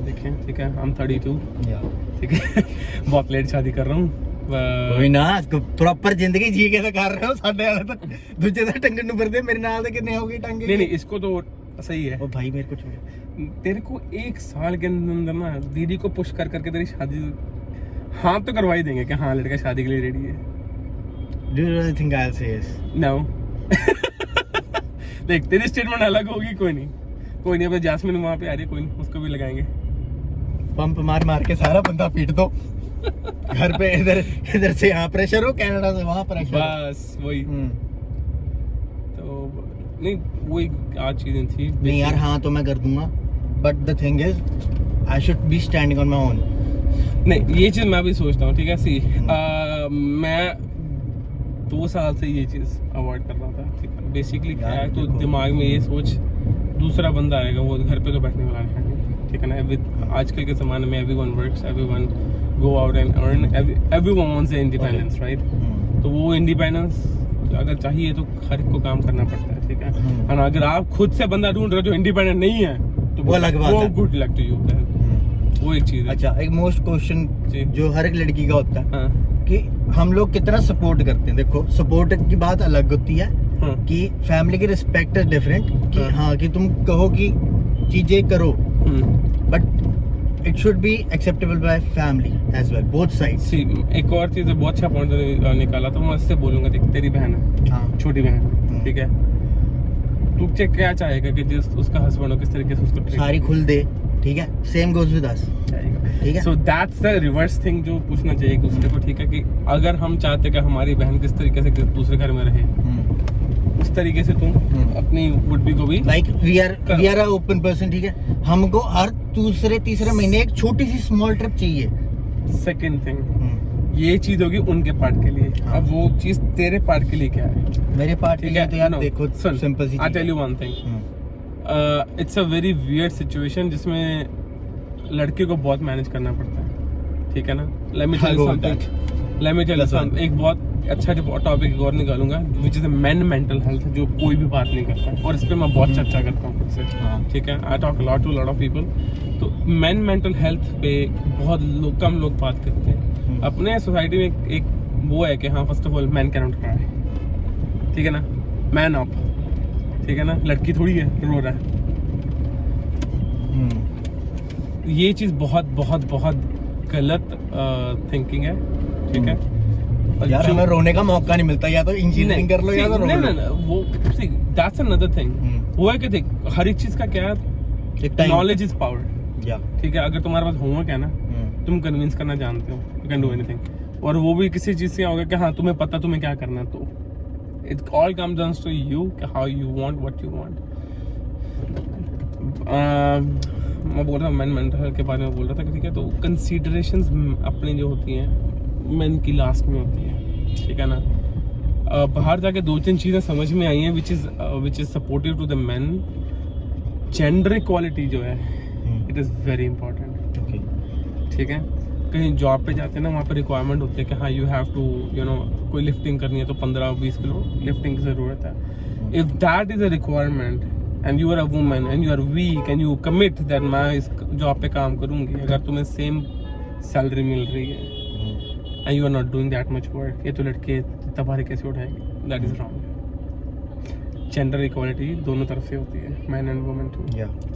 देखें, ठीक है, I'm 32, ठीक है, बहुत लेट शादी कर रहा हूँ। ਕੋਈ ਨਾ ਪ੍ਰੋਪਰ ਜ਼ਿੰਦਗੀ ਜੀ ਕੇ ਤਾਂ ਕਰ ਰਹੇ ਹੋ, ਸਾਡੇ ਵਾਲੇ ਤਾਂ ਦੂਜੇ ਦਾ ਟੰਗਣ ਨੂੰ ਫਿਰਦੇ, ਮੇਰੇ ਨਾਲ ਦੇ ਕਿੰਨੇ ਹੋ ਗਏ ਟੰਗੇ। नहीं, इसको तो सही है। ओ भाई मेरे को छोड़, तेरे को 1 साल के अंदर ना दीदी को पुश कर करके तेरी शादी हाँ तो करवा ही देंगे कि हाँ लड़का शादी के लिए रेडी है। Do you really think I'll say yes? No। देख तेरी स्टेटमेंट अलग होगी, कोई नहीं, अब जासमिन वहाँ पे आ रही है, कोई नहीं, उसको भी लगाएंगे। पंप मार के सारा बंदा पीट दो घर पे, इधर से यहाँ प्रेशर हो, कनाडा से वहाँ प्रेशर, बस वही। तो नहीं वही आज चीजें थी। नहीं यार, हाँ तो मैं कर दूंगा, but the thing is I should be standing on my own. नहीं ये चीज मैं भी सोचता हूँ, ठीक है। सी मैं 2 साल से ये चीज अवॉइड कर रहा था, ठीक है। बेसिकली क्या है, तो दिमाग में ये सोच दूसरा बंदा आएगा, वो घर पे तो बैठने वाला है, ठीक है ना। विद आजकल के ज़माने में everyone works, everyone go out and earn, everyone wants the independence, right. तो वो इंडिपेंडेंस अगर चाहिए तो हर एक को काम करना पड़ता है, ठीक है। और अगर आप खुद से बंदा ढूंढ रहे हो जो इंडिपेंडेंट नहीं है, तो वो अलग बात है, गुड लक टू यू, वो एक चीज़ है। अच्छा, एक मोस्ट क्वेश्चन जो हर एक लड़की का होता है, हाँ। कि हम लोग कितना सपोर्ट करते हैं। देखो सपोर्ट की बात अलग होती है, कि फैमिली की रिस्पेक्ट इज डिफरेंट, कि हाँ कि तुम कहो कि चीजें करो, but it should be acceptable by family as well, both side. See एक और चीज़ बहुत अच्छा पॉइंट निकाला, तो मैं उससे बोलूंगा, देख तेरी बहन है, हाँ, छोटी बहन, ठीक है, तू चेक क्या चाहेगा कि जिस उसका हस्बैंड हो किस तरीके से उसको सारी खुल दे, ठीक है, सेम गोज विद अस, ठीक है। So that's the reverse thing जो पूछना चाहिए एक दूसरे को, ठीक है, कि अगर हम चाहते कि हमारी बहन किस तरीके से दूसरे घर में रहे, उस तरीके से तुम अपनी वुड बी को भी like we are a open person, ठीक है। हमको हर दूसरे तीसरे महीने एक छोटी सी स्मॉल ट्रिप चाहिए। सेकंड थिंग ये चीज होगी उनके पार्ट के लिए, अब वो चीज तेरे पार्ट के लिए क्या है, मेरे पार्ट के लिए तो यार देखो सिंपल सी, I tell you one thing, it's a very weird situation जिसमें लड़के को बहुत मैनेज करना पड़ता है, ठीक है ना। Let me tell you something, एक बहुत अच्छा टॉपिक और निकालूंगा, which is men mental health, जो कोई भी बात नहीं करता, और इस पर मैं बहुत चर्चा करता हूँ खुद से, ठीक है। I talk lot to lot of people, तो मेन मेंटल हेल्थ पे बहुत कम लोग बात करते हैं। अपने सोसाइटी में एक वो है कि हाँ, first of all man can not cry, ठीक है ना, मैन अप, ठीक है ना, लड़की थोड़ी है रो रहा है। ये चीज़ बहुत बहुत बहुत गलत थिंकिंग है, ठीक है। यार हमें रोने का मौका नहीं मिलता, या तो इंजीनियरिंग कर लो या तो रो लो। वो दैट्स अनदर थिंग। वो है कि देख हर एक चीज़ का क्या है, नॉलेज इज पावर, ठीक है। अगर तुम्हारे पास होमवर्क है ना, तुम कन्विंस करना जानते हो, यू कैन डू एनीथिंग, और वो भी किसी चीज़ से होगा कि हाँ तुम्हें पता तुम्हें क्या करना है, तो it all comes down to you, how you want, what you want. मैं बोल रहा हूँ मैन मेंटल हेल्थ के बारे में बोल रहा था कि ठीक है, तो कंसीडरेशंस अपनी जो होती हैं मैन की लास्ट में होती है, ठीक है ना। बाहर जाके 2-3 चीज़ें समझ में आई हैं which is supportive to the man. Gender equality जो है इट इज़ वेरी इंपॉर्टेंट, ठीक है। कहीं जॉब पे जाते हैं ना, वहाँ पे रिक्वायरमेंट होती है कि हाँ you have to you know, कोई लिफ्टिंग करनी है तो 15-20 किलो लिफ्टिंग की ज़रूरत है। If that is a requirement and you are a woman and you are weak and you commit that मैं इस जॉब पे काम करूँगी, अगर तुम्हें सेम सैलरी मिल रही है and you are not doing that much work, ये तो लड़के तबाही कैसे उठाएंगे, that is wrong। Gender equality दोनों तरफ से होती है, मैन एंड वुमेन टू,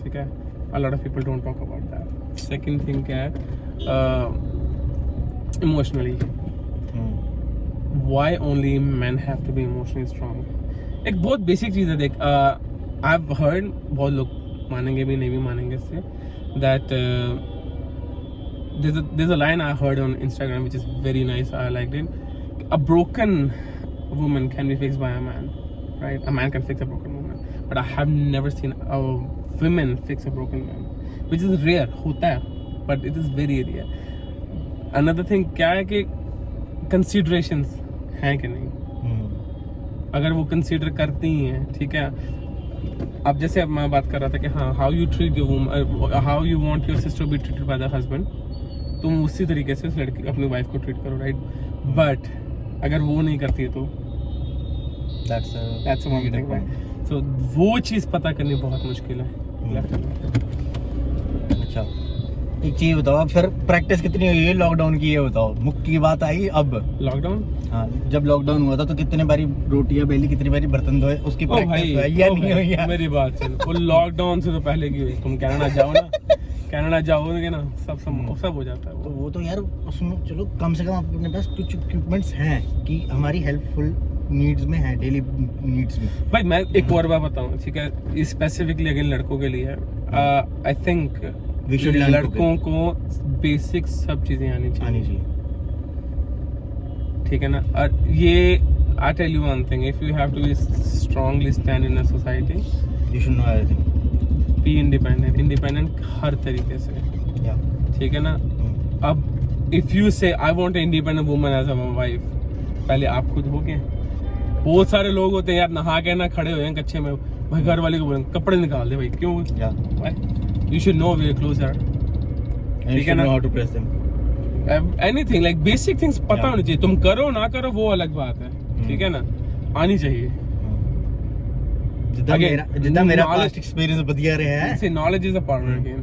ठीक है। a lot of people don't talk about that। second thing क्या है, emotionally, why only men have to be emotionally strong। एक बहुत बेसिक चीज़ है, देख I've heard, बहुत लोग मानेंगे भी नहीं भी मानेंगे इससे, that there's a line I heard on Instagram which is very nice, I liked it. A broken woman can be fixed by a man, right? A man can fix a broken woman, but I have never seen a woman fix a broken man, which is rare, होता है, but it is very rare। Another thing क्या है कि considerations हैं कि नहीं, अगर वो consider करती हैं, ठीक है। अब जैसे अब मैं बात कर रहा था कि हाँ how you treat your woman, how you want your sister be treated by the husband, तुम उसी तरीके से उस लड़की अपनी वाइफ को ट्रीट करो, राइट। बट अगर वो नहीं करती है तो दैट्स वन थिंग, राइट। सो वो चीज़ पता करनी बहुत मुश्किल है। अच्छा, एक चीज बताओ, अब फिर प्रैक्टिस कितनी हुई है लॉकडाउन की, ये बताओ। मुक्की की बात आई अब। लॉकडाउन, हाँ, जब लॉकडाउन हुआ था तो कितने बारी रोटियां बेली, कितनी बारी बर्तन धोए, उसकी ओ प्रैक्टिस भाई, हुई या ओ नहीं भाई, हुई है? मेरी बात सुन, वो लॉकडाउन से तो पहले की हुई। तुम कनाडा जाओ ना, कनाडा जाओगे ना, सब हो जाता है तो वो। वो तो यार उसमें चलो कम से कम अपने पास कुछ इक्विपमेंट्स हैं कि हमारी हेल्पफुल नीड्स में है, डेली नीड्स में। भाई मैं एक और बात बताऊं, ठीक है, स्पेसिफिकली अगर लड़कों के लिए, I think We should learn लड़कों को बेसिक सब चीजें आनी आनी चाहिए, चाहिए। ठीक है ना। और ये I tell you one thing, if you have to be strongly stand in a society, you should know everything. Be independent हर तरीके से, या ठीक है ना। अब if you say I want an independent woman as a wife, पहले आप खुद हो गए। बहुत सारे लोग होते हैं यार, नहा के ना खड़े हुए हैं कच्चे में, भाई घर वाले को बोलें कपड़े निकाल दे भाई, क्यों? या you should know where clothes are, ठीक है ना, how to press them, anything like basic things पता Yeah. होनी चाहिए। तुम करो ना करो वो अलग बात है, ठीक है ना, आनी चाहिए। जितना मेरा knowledge- पास्ट एक्सपीरियंस बढ़िया रहा है। से knowledge is a part of the game,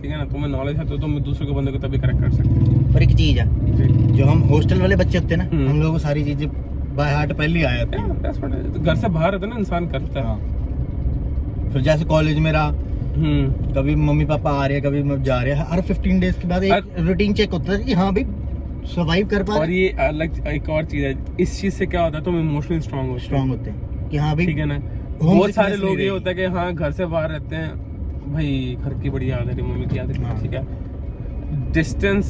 ठीक है ना। तुम्हें नॉलेज है तो तुम दूसरे को बंदे को तभी करेक्ट कर सकते हो। पर एक चीज है, जी। जो हम हॉस्टल वाले बच्चे होते हैं ना, हम्म। हम लोगों को सारी चीजें बाय हार्ट पहले ही आ जाती Yeah, है। that's what it is. घर से बाहर रहता है ना इंसान, करता है। हाँ। फिर जैसे कॉलेज में रहा, कभी मम्मी पापा आ रहे हैं, कभी मैं जा रहे हैं, हर 15 डेज के बाद एक रूटीन चेक होता है कि हाँ भाई सर्वाइव कर पा और रहे, ये अलग एक और चीज है, इस चीज से क्या होता है, तुम इमोशनली स्ट्रांग हो, स्ट्रांग होते हैं कि हाँ भाई, ठीक है ना। Home बहुत सारे sickness लोग नहीं ये होता है कि हाँ घर से बाहर रहते हैं, भाई घर की बड़ी याद है, मम्मी की याद है, हाँ। ठीक है। डिस्टेंस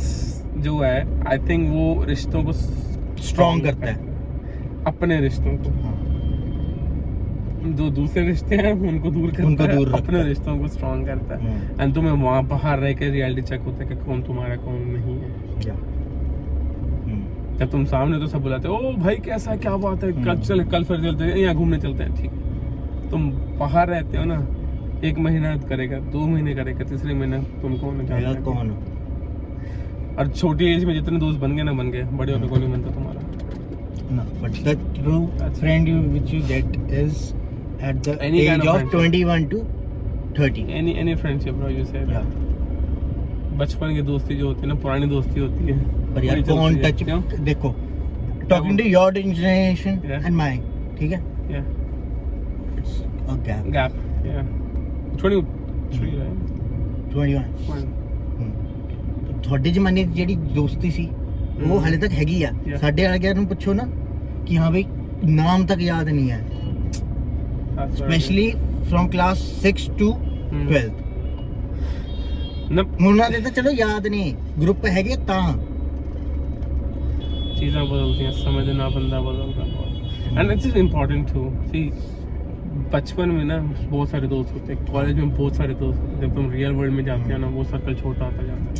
जो है, आई थिंक वो रिश्तों को स्ट्रांग करता है। अपने रिश्तों को, हाँ। जो दूसरे रिश्ते हैं उनको दूर करता उनको है, दूर रखता अपने है। रिश्तों को स्ट्रांग करता है। हम्म। एंड तुम्हें वहाँ बाहर रह के रियलिटी चेक होता है कि कौन तुम्हारा कौन नहीं है। या। जब तुम सामने तो सब बुलाते हो, ओ भाई कैसा, क्या बात है, कल फिर चलते हैं, यहाँ घूमने चलते हैं, ठीक है। तुम बाहर रहते हो ना, 1 महीना करेगा, 2 महीने करेगा, तीसरे महीने तुम कौन मेरा है, कौन हो? और छोटी एज में जितने दोस्त बन गए ना बन गए, बड़े होकर कोई नहीं बनता तुम्हारा। No, but the true friend which you get is at the Any kind age of of friendship. 21 to 30. Any friendship bro, you say that. Yeah. बचपन की दोस्ती जो होती है ना, पुरानी दोस्ती होती है, पर यार वही चलती कौन है, टच, क्यों? देखो talking to your generation Yeah. and mine, ठीक है, Yeah, it's a gap. gap, yeah. 23 right? 21. One. ਤੁਹਾਡੇ ਜ਼ਮਾਨੇ ਦੀ ਜਿਹੜੀ ਦੋਸਤੀ ਸੀ ਉਹ ਹਲੇ ਤੱਕ ਹੈਗੀ ਆ। Yeah. ਸਾਡੇ ਵਾਲਿਆਂ ਨੂੰ ਪੁੱਛੋ ਨਾ ਕਿ ਹਾਂ ਬਈ ਨਾਮ ਤੱਕ ਯਾਦ ਨਹੀਂ ਹੈ, That's what it is. Specially from class 6 to 12। Nope. ਉਹਨਾਂ ਦੇ ਤਾਂ ਚਲੋ ਯਾਦ ਨੇ, ਗਰੁੱਪ ਹੈਗੇ ਤਾਂ। चीज़ें बदलती हैं, समय देना बंदा बदलता है बहुत। एंड इट्स इम्पोर्टेंट टू सी, बचपन में ना बहुत सारे दोस्त होते हैं, कॉलेज में बहुत सारे दोस्त होते हैं, जब तुम रियल वर्ल्ड में जाते हो ना वो सर्कल छोटा होता जाता है।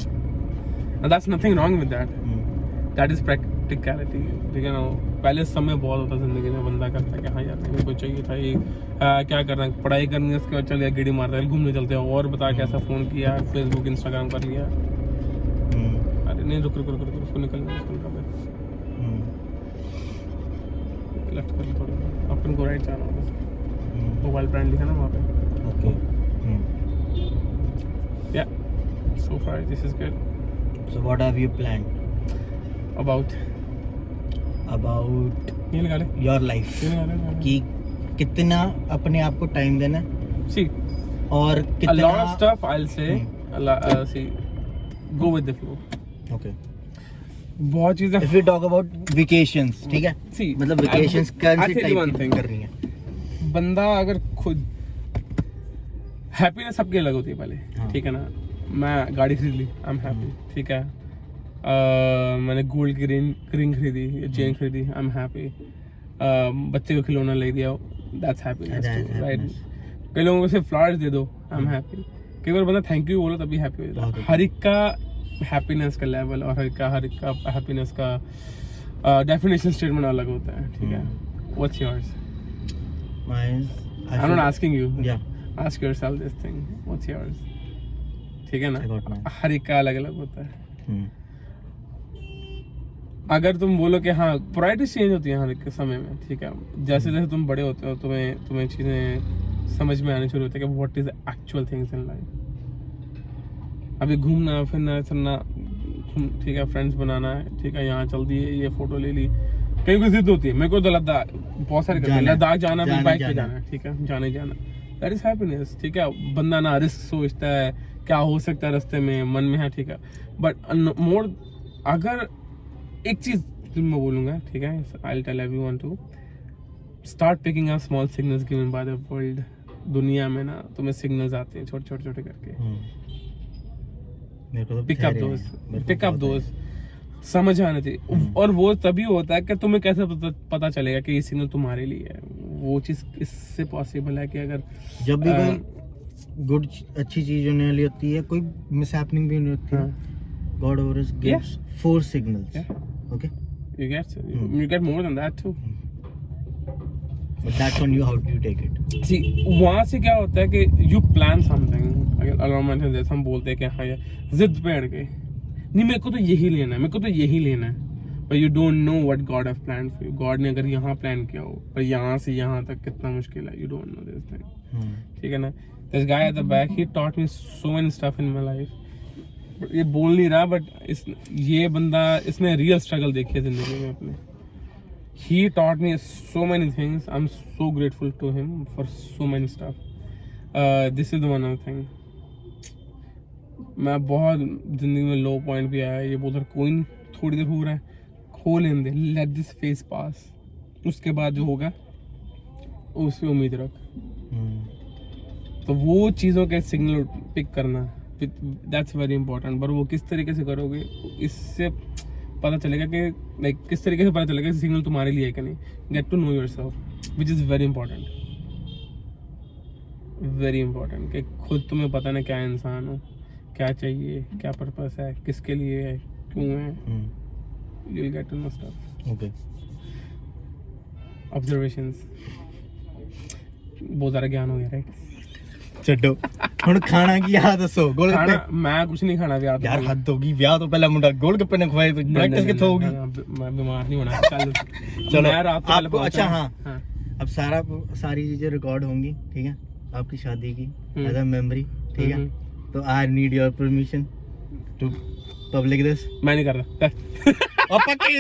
And that's nothing wrong with that, that is practicality, ठीक है ना। पहले समय बहुत होता जिंदगी में, बंदा करता है कि हाँ यार मेरे को चाहिए था ये, क्या करना है, पढ़ाई करनी है, उसके बाद चल यार गेड़ी मारता है, घूमने चलते हैं, और बता कैसा फ़ोन किया, फेसबुक इंस्टाग्राम कर लिया। अरे नहीं रुक उसको निकलना लेफ्ट कर थोड़ा, अपन को राइट जाना होगा, मोबाइल ब्रांड लिखा ना वहाँ पे। ओके। या so far this is good. So what have you planned about ये लगा ले, your life? ये लगा ले कि कितना अपने आप को टाइम देना सी और a कितना lot of stuff I'll say see go with the flow। Okay. बहुत चीजें If we talk about vacations, ठीक है, See, मतलब vacations I कौन सी tell you one type thing. करनी है? बंदा अगर खुद हैप्पीनेस सबकी अलग होती है पहले, हाँ। ठीक है ना। मैं गाड़ी खरीद ली, आई एम हैप्पी, ठीक है। मैंने गोल्ड की रिंग खरीदी या चेन खरीदी, आई एम हैप्पी। बच्चे को खिलौना ले दिया, that's happiness, That's right. happiness. कई लोगों को सिर्फ फ्लावर्स दे दो, आई एम हैप्पी। कई बार बंदा थैंक यू बोलो तभी हैप्पी हो जाता है। हर एक का हैप्पीनेस का लेवल और हर एक का हैप्पीनेस का डेफिनेशन स्टेटमेंट अलग होता है, ठीक है। What's yours? Mine, I am not asking you, Yeah, ask yourself this thing, what's yours, ठीक है ना। I got mine. हर एक का अलग अलग होता है। Hmm. अगर तुम बोलो कि हाँ प्रायोरिटीज चेंज होती हैं हर एक समय में, ठीक है। जैसे जैसे तुम बड़े होते हो तुम्हें चीज़ें समझ में आनी शुरू होती है कि what is the actual things in life, अभी घूमना फिरना चलना, ठीक है, फ्रेंड्स बनाना है, ठीक है, यहाँ चल दिए, ये फोटो ले ली, कहीं कोई जिद होती है। मेरे को तो लद्दाख बहुत सारे करते हैं, लद्दाख जाना भी बाइक पे जाना है, ठीक है, जाने जाना, दैट इज हैप्पीनेस, ठीक है। बंदा ना रिस्क सोचता है क्या हो सकता है रास्ते में, मन में है, ठीक है, बट मोर अगर एक चीज मैं बोलूंगा, ठीक है, I will tell everyone to start picking up small signals given by the world. दुनिया में ना तुम्हें सिग्नल्स आते हैं छोटे छोटे करके, मेरे को तो पिक अप दोस्त समझ आने चाहिए। और वो तभी होता है कि तुम्हें कैसे पता चलेगा कि ये सिग्नल तुम्हारे लिए है। वो चीज इससे पॉसिबल है कि अगर जब भी कोई गुड अच्छी चीज होने वाली होती है, कोई मिस हैपनिंग भी नहीं होती है, God ओवरस gives 4 signals, okay, you get more than that too, but that's on you how do you take it. see वहाँ से क्या होता है कि you plan something, अगर अलाउमेंट है जैसे हम बोलते हैं कि हाँ यार जिद पे अड़ गए, नहीं मेरे को तो यही लेना है, मेरे को तो यही लेना है, but you don't know what God have planned for you. God ने अगर यहाँ प्लान किया हो, पर यहाँ से यहाँ तक कितना मुश्किल है, you don't know this thing, ठीक है ना। This guy at the back, he taught me so many stuff in my life. ये बोल नहीं रहा, बट ये बंदा, इसने रियल स्ट्रगल देखी है जिंदगी में अपने। He taught me so many things. I'm so grateful to him for so many stuff. This is the one other thing. मैं बहुत जिंदगी में लो पॉइंट भी आया, ये बोलता कोई नहीं, थोड़ी देर हो रहा है, खो लेने दे, लेट दिस फेज पास, उसके बाद जो होगा उस पे उम्मीद रख। तो वो चीज़ों के सिग्नल पिक करना, दैट्स वेरी इंपॉर्टेंट। पर वो किस तरीके से करोगे, इससे पता चलेगा कि लाइक किस तरीके से पता चलेगा कि सिग्नल तुम्हारे लिए है कि नहीं। Get to know yourself, which is very important, very important, कि खुद तुम्हें पता ना क्या इंसान हो, क्या चाहिए, क्या पर्पस है, किसके लिए है, क्यों है, you will get to know stuff. Okay, observations, बहुत सारा ज्ञान हो गया, राइट। ਛੱਡੋ ਹੁਣ ਖਾਣਾ ਕੀ ਆ ਦੱਸੋ। ਗੋਲ ਗੱਪੇ मैं कुछ नहीं खाना ਵਿਆਹ ਯਾਰ ਹੱਦ ਹੋ ਗਈ, ਵਿਆਹ ਤੋਂ ਪਹਿਲਾਂ ਮੁੰਡਾ ਗੋਲ ਗੱਪੇ ਨੇ ਖਵਾਏ, तो प्रैक्टिस कित्थों होगी। मैं बीमार नहीं होना, चलो चलो मैं रात को आपको, अच्छा हाँ, अब सारी चीजें रिकॉर्ड होंगी, ठीक है, आपकी शादी की एज अ मेमोरी, ठीक है, तो I need your permission to public this. मैं नहीं कर रहा और पक्के